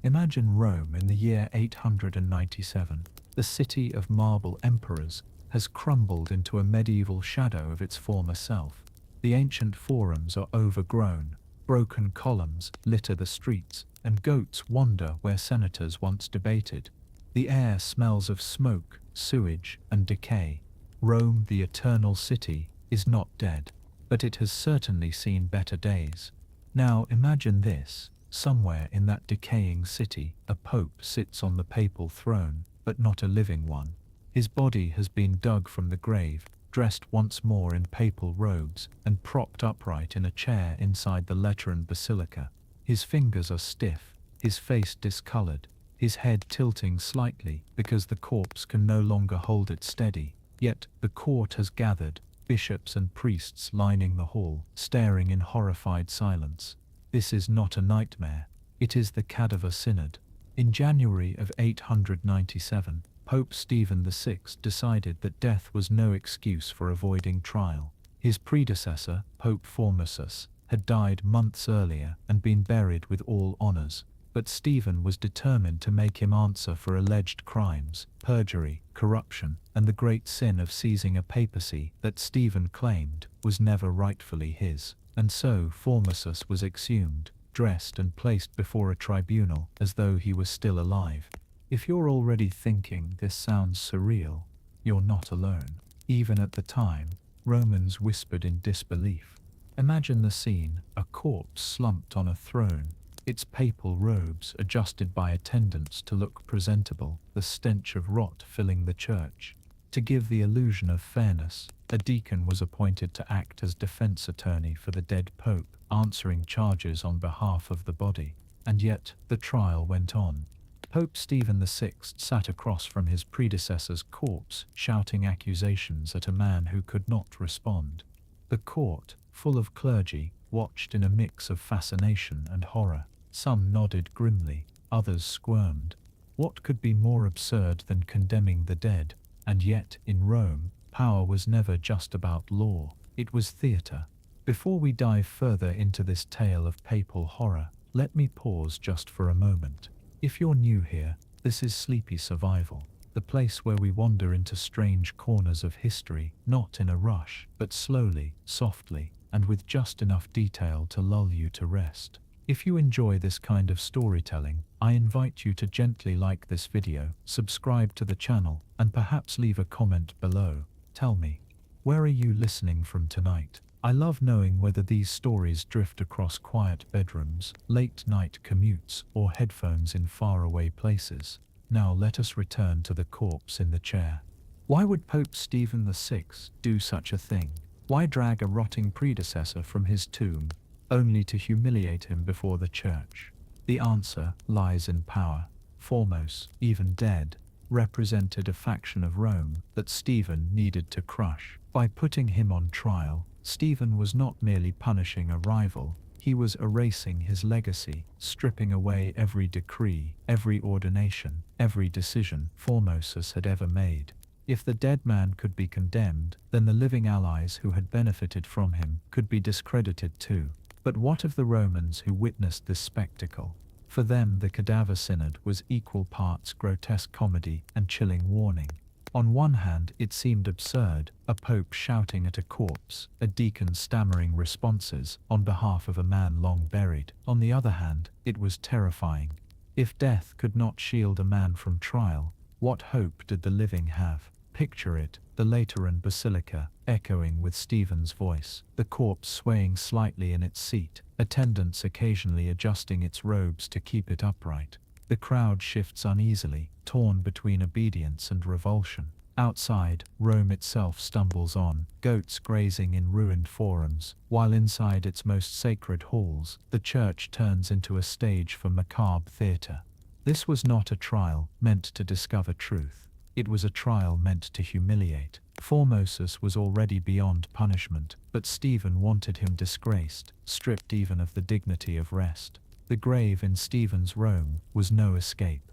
Imagine Rome in the year 897. The city of marble emperors has crumbled into a medieval shadow of its former self. The ancient forums are overgrown, broken columns litter the streets, and goats wander where senators once debated. The air smells of smoke, sewage, and decay. Rome, the eternal city, is not dead, but it has certainly seen better days. Now imagine this: somewhere in that decaying city, a pope sits on the papal throne, but not a living one. His body has been dug from the grave, dressed once more in papal robes, and propped upright in a chair inside the Lateran basilica. His fingers are stiff, his face discolored, his head tilting slightly because the corpse can no longer hold it steady. Yet the court has gathered, bishops and priests lining the hall, staring in horrified silence. This is not a nightmare. It is the Cadaver Synod. In January of 897, Pope Stephen VI decided that death was no excuse for avoiding trial. His predecessor, Pope Formosus, had died months earlier and been buried with all honors. But Stephen was determined to make him answer for alleged crimes, perjury, corruption, and the great sin of seizing a papacy that Stephen claimed was never rightfully his. And so Formosus was exhumed, dressed and placed before a tribunal as though he was still alive. If you're already thinking this sounds surreal, you're not alone. Even at the time, Romans whispered in disbelief. Imagine the scene: a corpse slumped on a throne, its papal robes adjusted by attendants to look presentable, the stench of rot filling the church. To give the illusion of fairness, a deacon was appointed to act as defense attorney for the dead pope, answering charges on behalf of the body. And yet, the trial went on. Pope Stephen VI sat across from his predecessor's corpse, shouting accusations at a man who could not respond. The court, full of clergy, watched in a mix of fascination and horror. Some nodded grimly, others squirmed. What could be more absurd than condemning the dead? And yet, in Rome, power was never just about law, it was theatre. Before we dive further into this tale of papal horror, let me pause just for a moment. If you're new here, this is Sleepy Survival, the place where we wander into strange corners of history, not in a rush, but slowly, softly, and with just enough detail to lull you to rest. If you enjoy this kind of storytelling, I invite you to gently like this video, subscribe to the channel, and perhaps leave a comment below. Tell me, where are you listening from tonight? I love knowing whether these stories drift across quiet bedrooms, late-night commutes, or headphones in faraway places. Now let us return to the corpse in the chair. Why would Pope Stephen VI do such a thing? Why drag a rotting predecessor from his tomb, only to humiliate him before the church? The answer lies in power. Foremost, even dead, represented a faction of Rome that Stephen needed to crush. By putting him on trial, Stephen was not merely punishing a rival, he was erasing his legacy, stripping away every decree, every ordination, every decision Formosus had ever made. If the dead man could be condemned, then the living allies who had benefited from him could be discredited too. But what of the Romans who witnessed this spectacle? For them, the Cadaver Synod was equal parts grotesque comedy and chilling warning. On one hand, it seemed absurd, a pope shouting at a corpse, a deacon stammering responses on behalf of a man long buried. On the other hand, it was terrifying. If death could not shield a man from trial, what hope did the living have? Picture it, the Lateran basilica, echoing with Stephen's voice, the corpse swaying slightly in its seat, attendants occasionally adjusting its robes to keep it upright. The crowd shifts uneasily, torn between obedience and revulsion. Outside, Rome itself stumbles on, goats grazing in ruined forums, while inside its most sacred halls, the church turns into a stage for macabre theatre. This was not a trial meant to discover truth. It was a trial meant to humiliate. Formosus was already beyond punishment, but Stephen wanted him disgraced, stripped even of the dignity of rest. The grave in Stephen's Rome was no escape.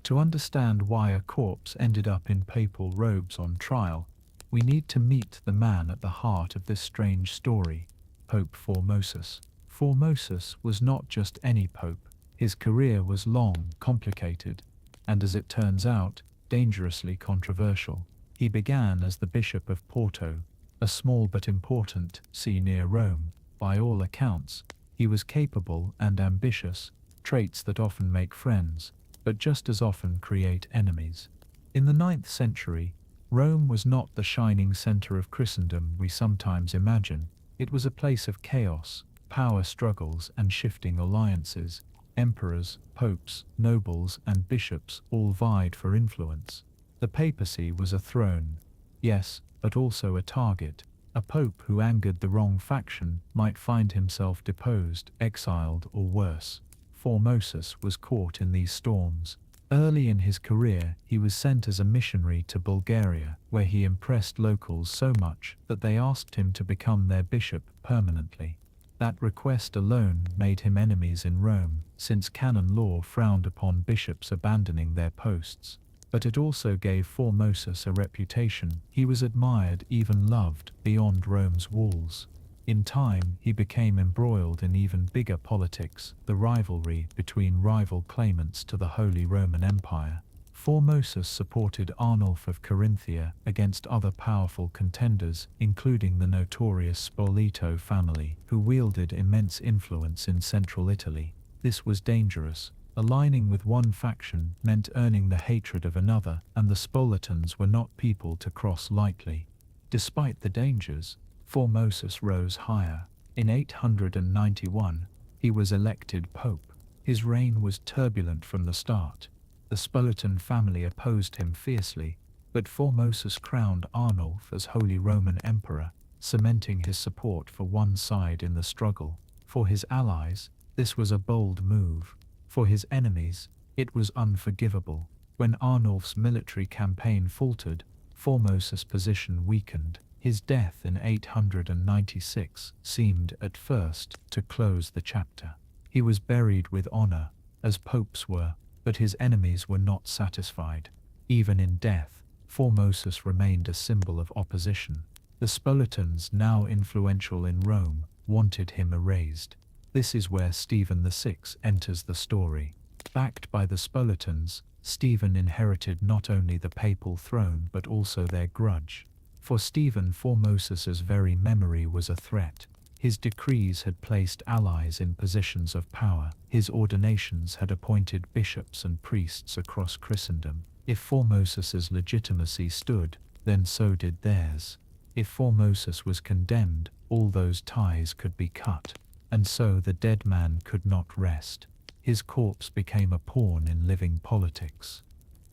To understand why a corpse ended up in papal robes on trial, we need to meet the man at the heart of this strange story. Pope Formosus. Formosus was not just any pope. His career was long, complicated, and as it turns out, dangerously controversial. He began as the Bishop of Porto, a small but important see near Rome. By all accounts, he was capable and ambitious, traits that often make friends, but just as often create enemies. In the 9th century, Rome was not the shining center of Christendom we sometimes imagine. It was a place of chaos, power struggles and shifting alliances. Emperors, popes, nobles and bishops all vied for influence. The papacy was a throne, yes, but also a target. A pope who angered the wrong faction might find himself deposed, exiled or worse. Formosus was caught in these storms. Early in his career, he was sent as a missionary to Bulgaria, where he impressed locals so much that they asked him to become their bishop permanently. That request alone made him enemies in Rome, since canon law frowned upon bishops abandoning their posts. But it also gave Formosus a reputation. He was admired, even loved, beyond Rome's walls. In time, he became embroiled in even bigger politics, the rivalry between rival claimants to the Holy Roman Empire. Formosus supported Arnulf of Carinthia against other powerful contenders, including the notorious Spoleto family, who wielded immense influence in central Italy. This was dangerous. Aligning with one faction meant earning the hatred of another, and the Spoletans were not people to cross lightly. Despite the dangers, Formosus rose higher. In 891, he was elected pope. His reign was turbulent from the start. The Spoletan family opposed him fiercely, but Formosus crowned Arnulf as Holy Roman Emperor, cementing his support for one side in the struggle. For his allies, this was a bold move. For his enemies, it was unforgivable. When Arnulf's military campaign faltered, Formosus' position weakened. His death in 896 seemed, at first, to close the chapter. He was buried with honor, as popes were, but his enemies were not satisfied. Even in death, Formosus remained a symbol of opposition. The Spoletans, now influential in Rome, wanted him erased. This is where Stephen VI enters the story. Backed by the Spoletans, Stephen inherited not only the papal throne but also their grudge. For Stephen, Formosus's very memory was a threat. His decrees had placed allies in positions of power. His ordinations had appointed bishops and priests across Christendom. If Formosus's legitimacy stood, then so did theirs. If Formosus was condemned, all those ties could be cut. And so the dead man could not rest. His corpse became a pawn in living politics.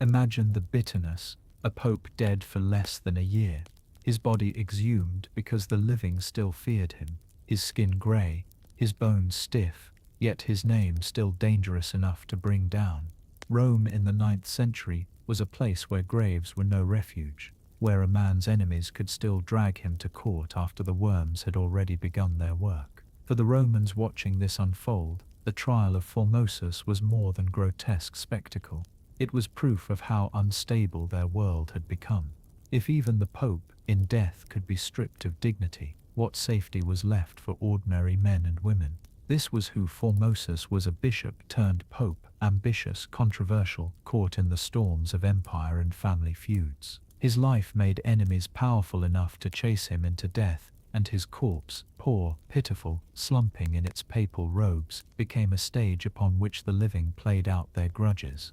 Imagine the bitterness, a pope dead for less than a year. His body exhumed because the living still feared him, his skin grey, his bones stiff, yet his name still dangerous enough to bring down. Rome in the 9th century was a place where graves were no refuge, where a man's enemies could still drag him to court after the worms had already begun their work. For the Romans watching this unfold, the trial of Formosus was more than grotesque spectacle. It was proof of how unstable their world had become. If even the Pope, in death, could be stripped of dignity, what safety was left for ordinary men and women? This was who Formosus was, a bishop turned pope, ambitious, controversial, caught in the storms of empire and family feuds. His life made enemies powerful enough to chase him into death, and his corpse, poor, pitiful, slumping in its papal robes, became a stage upon which the living played out their grudges.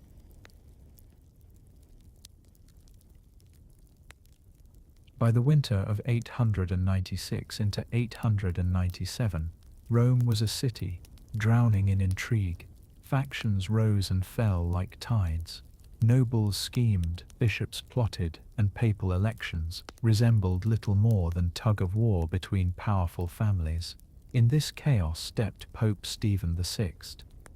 By the winter of 896 into 897, Rome was a city, drowning in intrigue. Factions rose and fell like tides. Nobles schemed, bishops plotted, and papal elections resembled little more than tug-of-war between powerful families. In this chaos stepped Pope Stephen VI,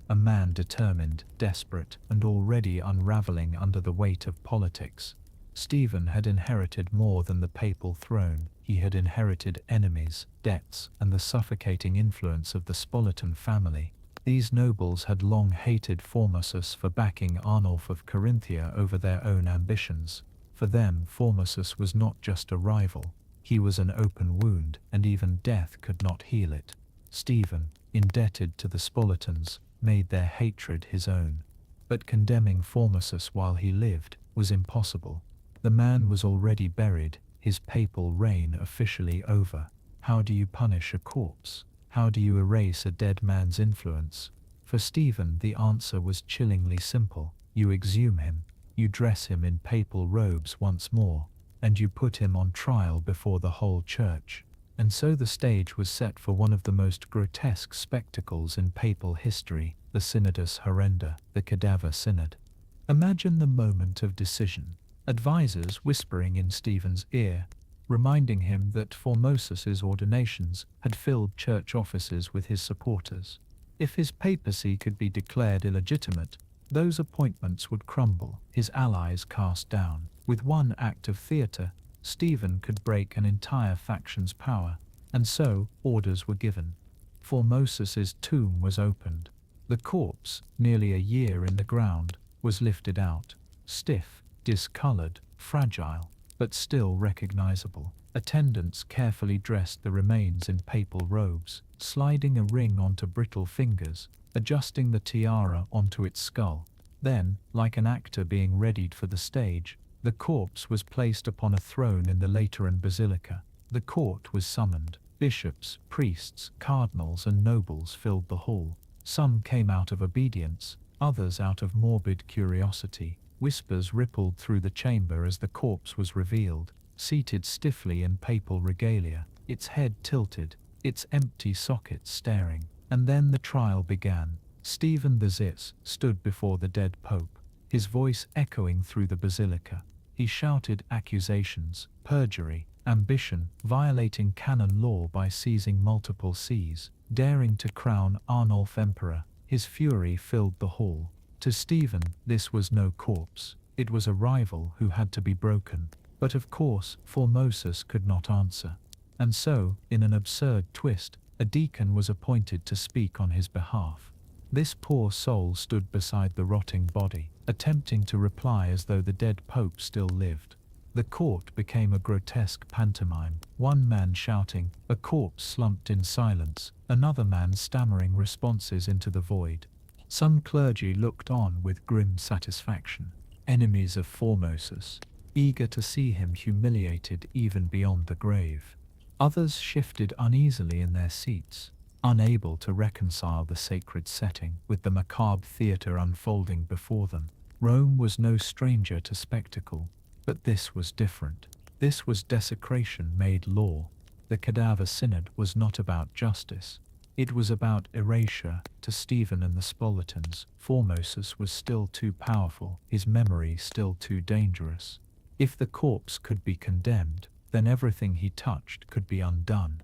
a man determined, desperate, and already unraveling under the weight of politics. Stephen had inherited more than the papal throne. He had inherited enemies, debts, and the suffocating influence of the Spoletan family. These nobles had long hated Formosus for backing Arnulf of Carinthia over their own ambitions. For them, Formosus was not just a rival, He was an open wound, and even death could not heal it. Stephen, indebted to the Spolitans, made their hatred his own. But condemning Formosus while he lived was impossible. The man was already buried, his papal reign officially over. How do you punish a corpse? How do you erase a dead man's influence? For Stephen, the answer was chillingly simple. You exhume him, you dress him in papal robes once more, and you put him on trial before the whole church. And so the stage was set for one of the most grotesque spectacles in papal history, the Synodus Horrenda, the Cadaver Synod. Imagine the moment of decision. Advisors whispering in Stephen's ear, reminding him that Formosus's ordinations had filled church offices with his supporters. If his papacy could be declared illegitimate, those appointments would crumble, his allies cast down. With one act of theatre, Stephen could break an entire faction's power, and so orders were given. Formosus's tomb was opened. The corpse, nearly a year in the ground, was lifted out, stiff, discolored, fragile, but still recognizable. Attendants carefully dressed the remains in papal robes, sliding a ring onto brittle fingers, adjusting the tiara onto its skull. Then, like an actor being readied for the stage, the corpse was placed upon a throne in the Lateran Basilica. The court was summoned. Bishops, priests, cardinals, and nobles filled the hall. Some came out of obedience, others out of morbid curiosity. Whispers rippled through the chamber as the corpse was revealed, seated stiffly in papal regalia, its head tilted, its empty sockets staring. And then the trial began. Stephen the Zis stood before the dead pope, his voice echoing through the basilica. He shouted accusations, perjury, ambition, violating canon law by seizing multiple sees, daring to crown Arnulf emperor. His fury filled the hall. To Stephen, this was no corpse. It was a rival who had to be broken. But of course, Formosus could not answer. And so, in an absurd twist, a deacon was appointed to speak on his behalf. This poor soul stood beside the rotting body, attempting to reply as though the dead pope still lived. The court became a grotesque pantomime, one man shouting, a corpse slumped in silence, another man stammering responses into the void. Some clergy looked on with grim satisfaction, enemies of Formosus, eager to see him humiliated even beyond the grave. Others shifted uneasily in their seats, unable to reconcile the sacred setting with the macabre theatre unfolding before them. Rome was no stranger to spectacle, but this was different. This was desecration made law. The Cadaver Synod was not about justice. It was about erasure. To Stephen and the Spolitans, Formosus was still too powerful, his memory still too dangerous. If the corpse could be condemned, then everything he touched could be undone.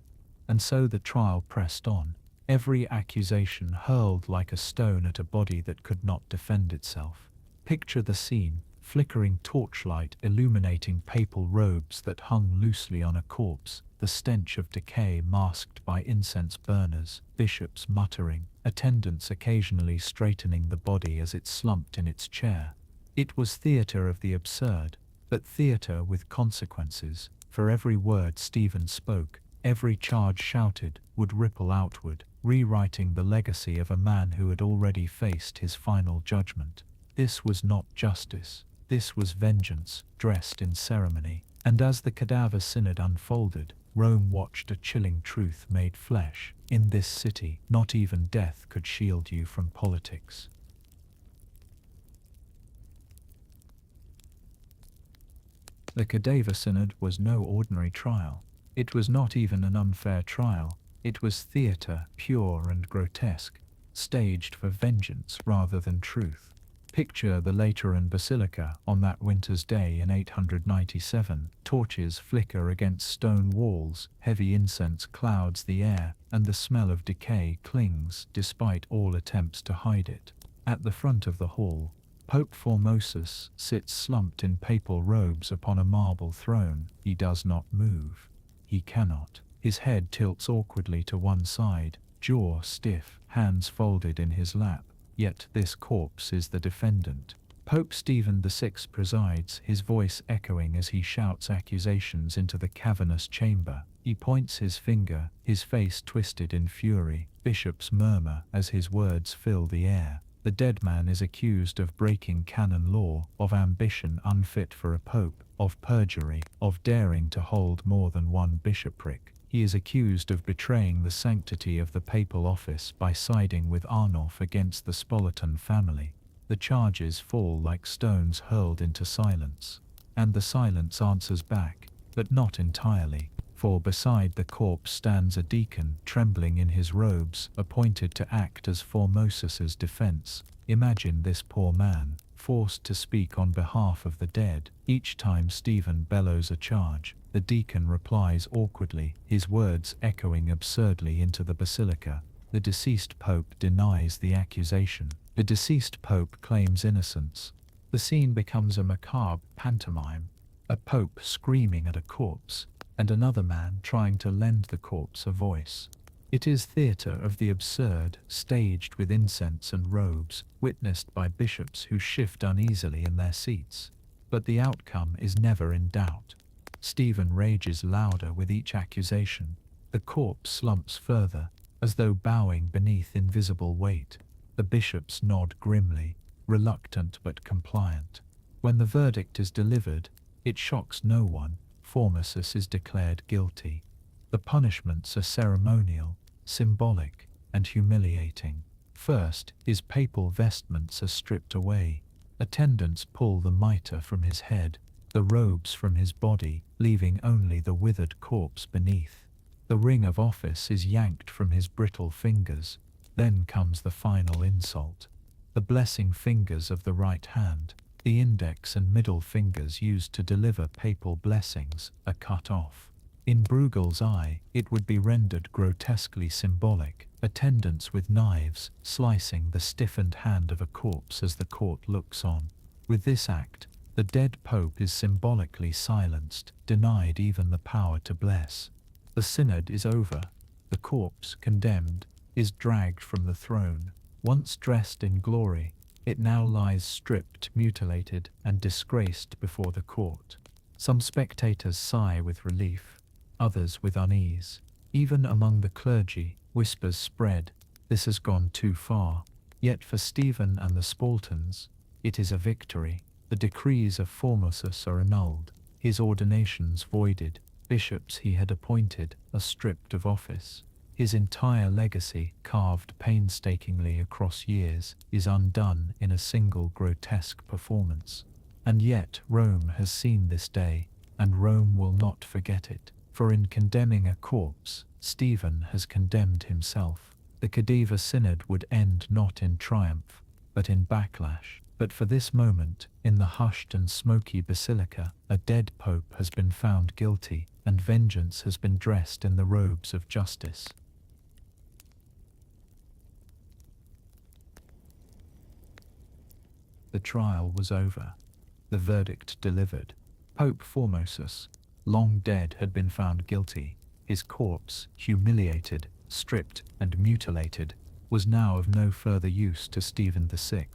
And so the trial pressed on, every accusation hurled like a stone at a body that could not defend itself. Picture the scene, flickering torchlight illuminating papal robes that hung loosely on a corpse, the stench of decay masked by incense burners, bishops muttering, attendants occasionally straightening the body as it slumped in its chair. It was theatre of the absurd, but theatre with consequences. For every word Stephen spoke, every charge shouted, would ripple outward, rewriting the legacy of a man who had already faced his final judgment. This was not justice. This was vengeance, dressed in ceremony. And as the Cadaver Synod unfolded, Rome watched a chilling truth made flesh. In this city, not even death could shield you from politics. The Cadaver Synod was no ordinary trial. It was not even an unfair trial. It was theatre, pure and grotesque, staged for vengeance rather than truth. Picture the Lateran Basilica on that winter's day in 897. Torches flicker against stone walls, heavy incense clouds the air, and the smell of decay clings despite all attempts to hide it. At the front of the hall, Pope Formosus sits slumped in papal robes upon a marble throne. He does not move. He cannot. His head tilts awkwardly to one side, jaw stiff, hands folded in his lap. Yet this corpse is the defendant. Pope Stephen VI presides, his voice echoing as he shouts accusations into the cavernous chamber. He points his finger, his face twisted in fury. Bishops murmur as his words fill the air. The dead man is accused of breaking canon law, of ambition unfit for a pope, of perjury, of daring to hold more than one bishopric. He is accused of betraying the sanctity of the papal office by siding with Arnulf against the Spolitan family. The charges fall like stones hurled into silence. And the silence answers back, but not entirely. For beside the corpse stands a deacon, trembling in his robes, appointed to act as Formosus's defense. Imagine this poor man, forced to speak on behalf of the dead. Each time Stephen bellows a charge, the deacon replies awkwardly, his words echoing absurdly into the basilica. The deceased pope denies the accusation. The deceased pope claims innocence. The scene becomes a macabre pantomime. A pope screaming at a corpse, and another man trying to lend the corpse a voice. It is theatre of the absurd, staged with incense and robes, witnessed by bishops who shift uneasily in their seats. But the outcome is never in doubt. Stephen rages louder with each accusation. The corpse slumps further, as though bowing beneath invisible weight. The bishops nod grimly, reluctant but compliant. When the verdict is delivered, it shocks no one. Formosus is declared guilty. The punishments are ceremonial, symbolic, and humiliating. First, his papal vestments are stripped away. Attendants pull the mitre from his head, the robes from his body, leaving only the withered corpse beneath. The ring of office is yanked from his brittle fingers. Then comes the final insult. The blessing fingers of the right hand, the index and middle fingers used to deliver papal blessings, are cut off. In Bruegel's eye, it would be rendered grotesquely symbolic, attendants with knives slicing the stiffened hand of a corpse as the court looks on. With this act, the dead pope is symbolically silenced, denied even the power to bless. The synod is over. The corpse, condemned, is dragged from the throne. Once dressed in glory, it now lies stripped, mutilated, and disgraced before the court. Some spectators sigh with relief, others with unease. Even among the clergy, whispers spread, this has gone too far. Yet for Stephen and the Spartans, it is a victory. The decrees of Formosus are annulled, his ordinations voided, bishops he had appointed are stripped of office. His entire legacy, carved painstakingly across years, is undone in a single grotesque performance. And yet Rome has seen this day, and Rome will not forget it. For in condemning a corpse, Stephen has condemned himself. The Cadaver Synod would end not in triumph, but in backlash. But for this moment, in the hushed and smoky basilica, a dead pope has been found guilty, and vengeance has been dressed in the robes of justice. The trial was over. The verdict delivered. Pope Formosus, long dead, had been found guilty. His corpse, humiliated, stripped, and mutilated, was now of no further use to Stephen VI.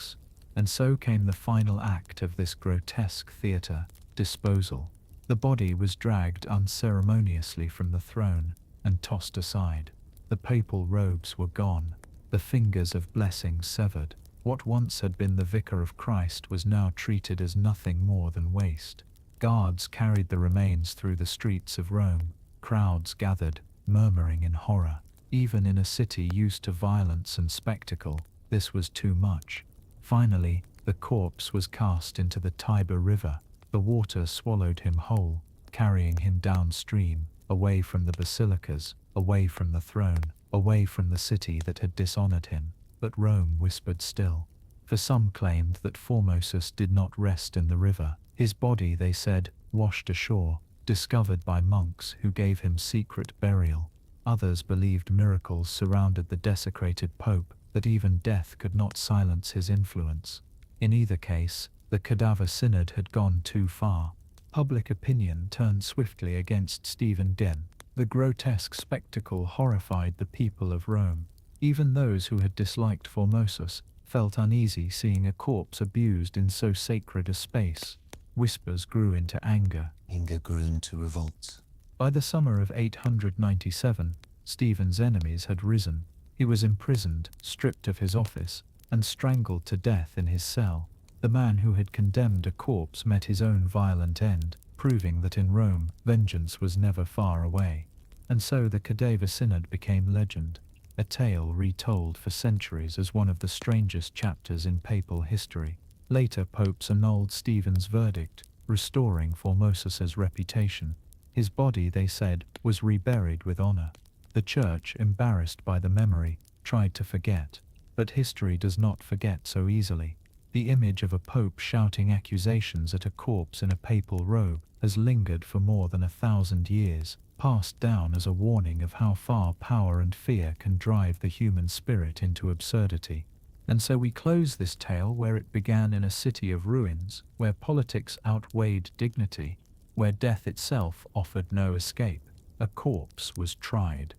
And so came the final act of this grotesque theatre, disposal. The body was dragged unceremoniously from the throne and tossed aside. The papal robes were gone, the fingers of blessing severed. What once had been the vicar of Christ was now treated as nothing more than waste. Guards carried the remains through the streets of Rome. Crowds gathered, murmuring in horror. Even in a city used to violence and spectacle, this was too much. Finally, the corpse was cast into the Tiber River. The water swallowed him whole, carrying him downstream, away from the basilicas, away from the throne, away from the city that had dishonored him. But Rome whispered still. For some claimed that Formosus did not rest in the river. His body, they said, washed ashore, discovered by monks who gave him secret burial. Others believed miracles surrounded the desecrated pope, that even death could not silence his influence. In either case, the Cadaver Synod had gone too far. Public opinion turned swiftly against Stephen VI. The grotesque spectacle horrified the people of Rome. Even those who had disliked Formosus felt uneasy seeing a corpse abused in so sacred a space. Whispers grew into anger. Anger grew into revolt. By the summer of 897, Stephen's enemies had risen. He was imprisoned, stripped of his office, and strangled to death in his cell. The man who had condemned a corpse met his own violent end, proving that in Rome, vengeance was never far away. And so the Cadaver Synod became legend, a tale retold for centuries as one of the strangest chapters in papal history. Later popes annulled Stephen's verdict, restoring Formosus's reputation. His body, they said, was reburied with honor. The Church, embarrassed by the memory, tried to forget. But history does not forget so easily. The image of a pope shouting accusations at a corpse in a papal robe has lingered for more than 1,000 years, passed down as a warning of how far power and fear can drive the human spirit into absurdity. And so we close this tale where it began, in a city of ruins, where politics outweighed dignity, where death itself offered no escape. A corpse was tried.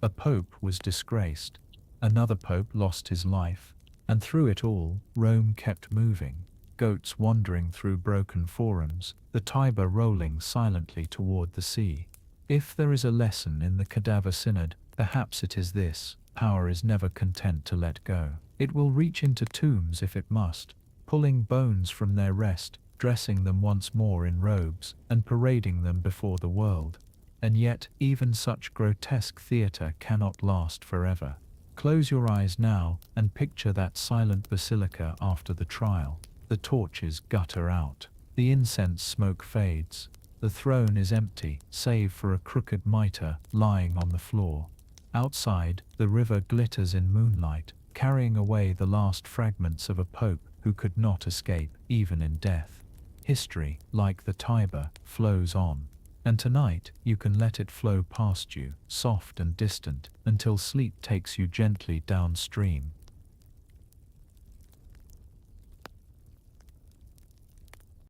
A pope was disgraced. Another pope lost his life. And through it all, Rome kept moving. Goats wandering through broken forums, the Tiber rolling silently toward the sea. If there is a lesson in the Cadaver Synod, perhaps it is this: power is never content to let go. It will reach into tombs if it must, pulling bones from their rest, dressing them once more in robes, and parading them before the world. And yet, even such grotesque theatre cannot last forever. Close your eyes now and picture that silent basilica after the trial. The torches gutter out. The incense smoke fades. The throne is empty, save for a crooked mitre lying on the floor. Outside, the river glitters in moonlight, carrying away the last fragments of a pope who could not escape, even in death. History, like the Tiber, flows on. And tonight, you can let it flow past you, soft and distant, until sleep takes you gently downstream.